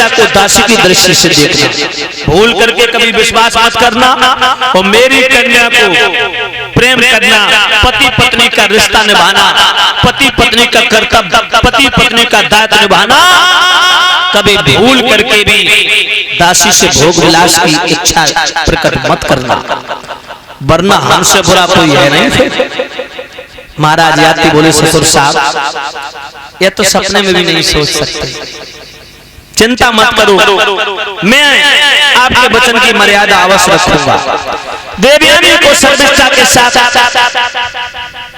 शर्मिष्ठा को दासी की दृष्टि से देखना, भूल करके कभी विश्वास मत करना। और मेरी कन्या को प्रेम करना, पति पत्नी का रिश्ता निभाना, पति पत्नी का कर्तव्य, पति पत्नी का दायित्व निभाना, कभी भूल करके भी दासी से भोग विलास की इच्छा प्रकट मत करना, वरना हमसे बुरा कोई है नहीं। महाराज यात्री बोले ससुर साहब यह तो सपने में भी नहीं सोच सकते, चिंता मत करो, मैं आपके वचन की मर्यादा अवश्य रखूंगा। देवयानी को शर्मिष्ठा के साथ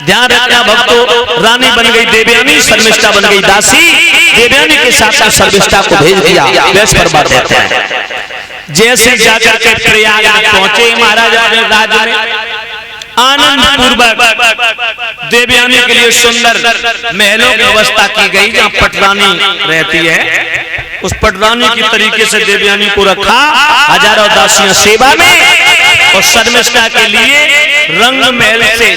ध्यान रखना भक्तों, रानी बन गई देवयानी, शर्मिष्ठा बन गई दासी। देवयानी के साथ शर्मिष्ठा को भेज दिया वेश पर बात देते हैं। जैसे जाकर के प्रयाग पहुंचे महाराजा ने राज्य में, आनंद पूर्वक देवयानी के लिए सुंदर महलों की व्यवस्था की गई, जहाँ पटरानी रहती है उस पटरानी की तरीके से देवयानी को रखा, हजारों दासियां सेवा में। और शर्मिष्ठा के लिए रंग महल से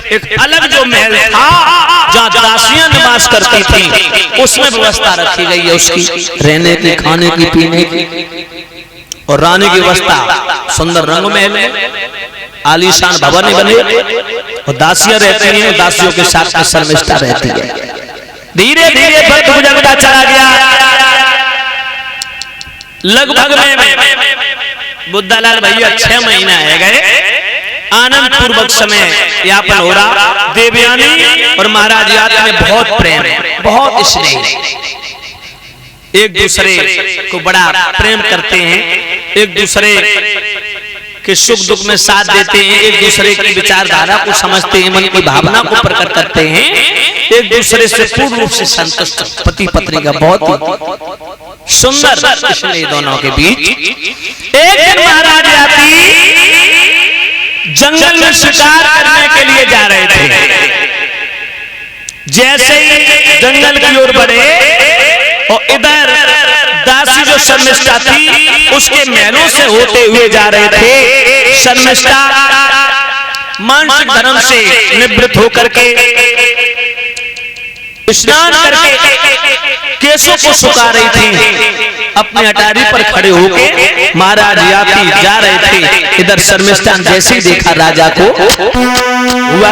एक अलग जो महल था जहाँ दासियां निवास करती थी, उसमें व्यवस्था रखी गई है उसकी रहने की, खाने की, पीने की। और रानी की व्यवस्था सुंदर रंग महल में, आलीशान भवन बने, और दासियां रहती हैं, दासियों के साथ में शर्मिष्ठा रहती है। धीरे धीरे वक्त गुजरता चला गया। लगभग में बुद्धालाल भैया 6 महीना है गए, आनंद पूर्वक समय यापन हो रहा। देवयानी और महाराज यात्री में बहुत प्रेम, बहुत स्नेह, एक दूसरे को बड़ा प्रेम करते हैं, एक दूसरे के सुख दुख में साथ देते हैं, एक दूसरे की विचारधारा को समझते हैं, मन की भावना को प्रकट करते हैं, एक दूसरे से पूर्ण रूप से संतुष्ट पति पत्नी का बहुत सुंदर स्नेह दोनों के बीच। एक दिन महाराज यात्री जंगल में शिकार करने के लिए जा रहे थे। जैसे ही जंगल की ओर बढ़े और इधर दासी जो शर्मिष्ठा थी उसके महलों से होते हुए जा रहे थे। शर्मिष्ठा मानसिक धर्म से निवृत्त होकर के स्नान करके केशों को सुखा रही थी, अपनी अटारी पर खड़े होके महाराज यात्री जा रहे थे। इधर शर्मिष्ठा जैसे ही देखा राजा को हुआ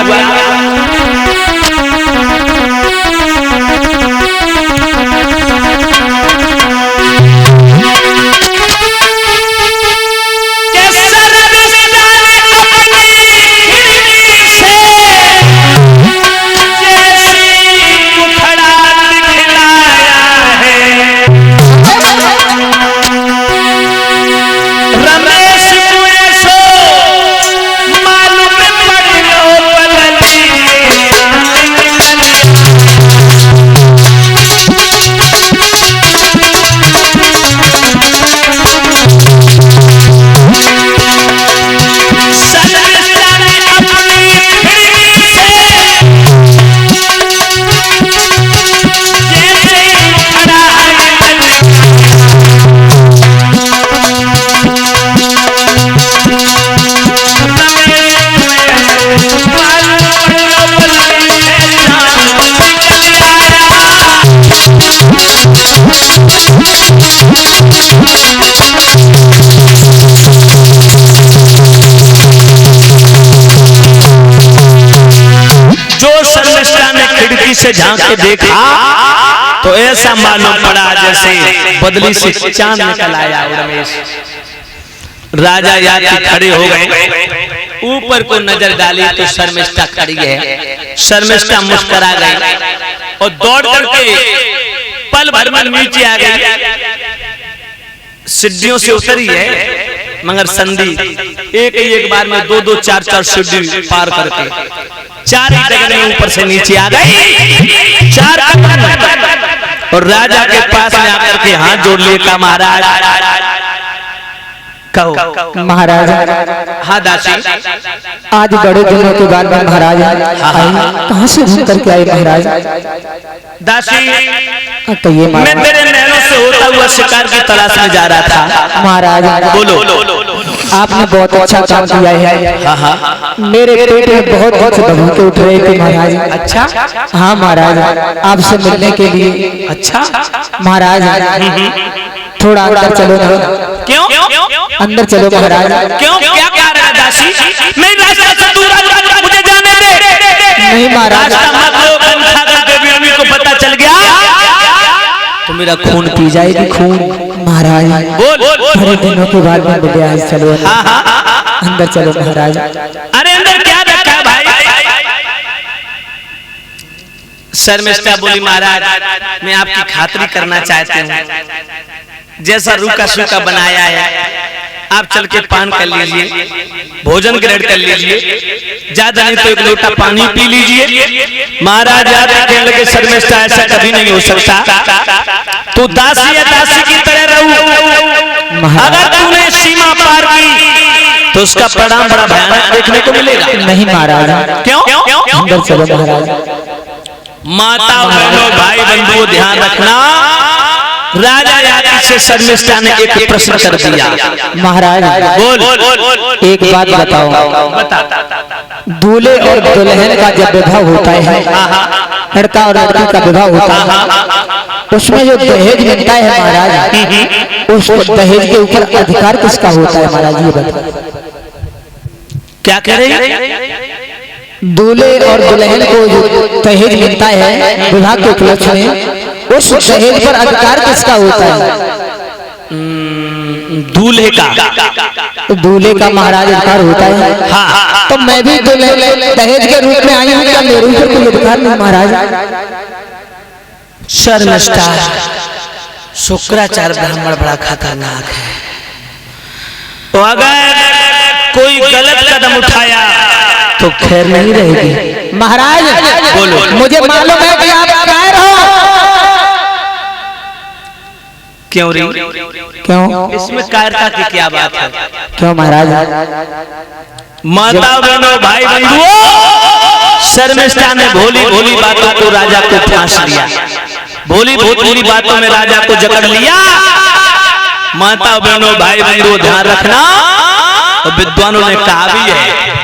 से झांक के देखा तो ऐसा मालूम पड़ा जैसे बदली से चांद निकल आया। रमेश राजा यात्री खड़े हो गए, ऊपर को नजर डाली तो शर्मिष्ठा खड़ी है। शर्मिष्ठा मुस्कुरा गई और दौड़ करके पल भर में नीचे आ गई। सीढ़ियों से उतरी है मगर संधि एक बार में 2-2, 4-4 सीढ़ी पार करके 4 ही जगह में ऊपर से नीचे आ गई। 4 और राजा के पास में आकर के हाथ जोड़ लेता, महाराज कहो। महाराज हाँ दासी, आज बड़े दिनों के बाद महाराज कहाँ से घूम करके आए महाराज? दासी कहिए मैं तेरे महलों से होता हुआ शिकार की तलाश में जा रहा था। महाराज बोलो। आपने बहुत अच्छा काम किया है। हाँ हाँ, मेरे पेट में बहुत भूखे उठ रहे थे महाराज। अच्छा हाँ महाराज, आपसे मिलने के लिए। अच्छा महाराज थोड़ा अंदर चलो ना। क्यों? अंदर चलो महाराज। क्यों? क्या कारण है दासी? मैं रास्ता से दूर आ, मुझे जाने दे। नहीं महाराज, रास्ता मत लो, पंखा कर देवी अम्मी को पता चल गया तो मेरा खून पी जाएगी। खून महाराज। बोल। बड़े दिनों के बाद में मिले आज, चलो ना। हाँ। अंदर चलो महाराज। अरे अंदर क्या रखा है भाई? शर्मिष्ठा बोली महाराज मैं आपकी खातिरी करना चाहती हूँ, जैसा रूखा सूखा बनाया है आप चल के पान कर लीजिए, भोजन ग्रहण कर लीजिए, ज्यादा नहीं तो एक लोटा पानी पी लीजिए। महाराज आप कहने लगे शर्मिष्ठा ऐसा कभी नहीं हो सकता, तू दासी या दासी की तरह रहू, अगर तूने सीमा पार की तो उसका परिणाम बड़ा भयानक देखने को मिलेगा। नहीं महाराज। क्यों? अंदर चलो महाराज। माता बहनों भाई बंधुओं ध्यान रखना, राजा यादव से शर्मिष्ठा ने एक प्रश्न कर दिया। महाराज बोल। एक बात बताओ, बता। दूल्हे और दुल्हन का जब विवाह होता है, लड़का और लड़की का विवाह होता है, उसमें जो दहेज मिलता है महाराज, उस दहेज के ऊपर अधिकार किसका होता है महाराज, ये बताओ। क्या कह रहे? दूल्हे और दुल्हन को जो दहेज मिलता है विवाह के उपलक्ष्य में, उस दहेज पर अधिकार किसका होता है? दूल्हे का। दूल्हे का महाराज अधिकार होता है। हाँ। तो मैं भी दहेज के रूप में आई हूँ, क्या मेरे ऊपर कोई अधिकार नहीं महाराज? शर्मिष्ठा शुक्राचार्य ब्राह्मण बड़ा खतरनाक है, तो अगर कोई गलत कदम उठाया तो खैर नहीं रहेगी। महाराज बोलो। मुझे मालूम है कि आप कायर हो। क्यों रे? क्यों? इसमें कायरता की क्या बात है? क्यों महाराज? माता बहनों भाई बंधुओं, शर्मिष्ठा ने भोली भोली बातों को राजा को फांस लिया, भोली भोली बातों में राजा को जकड़ लिया। माता बहनों भाई बंधुओं ध्यान रखना, विद्वानों ने कहा भी है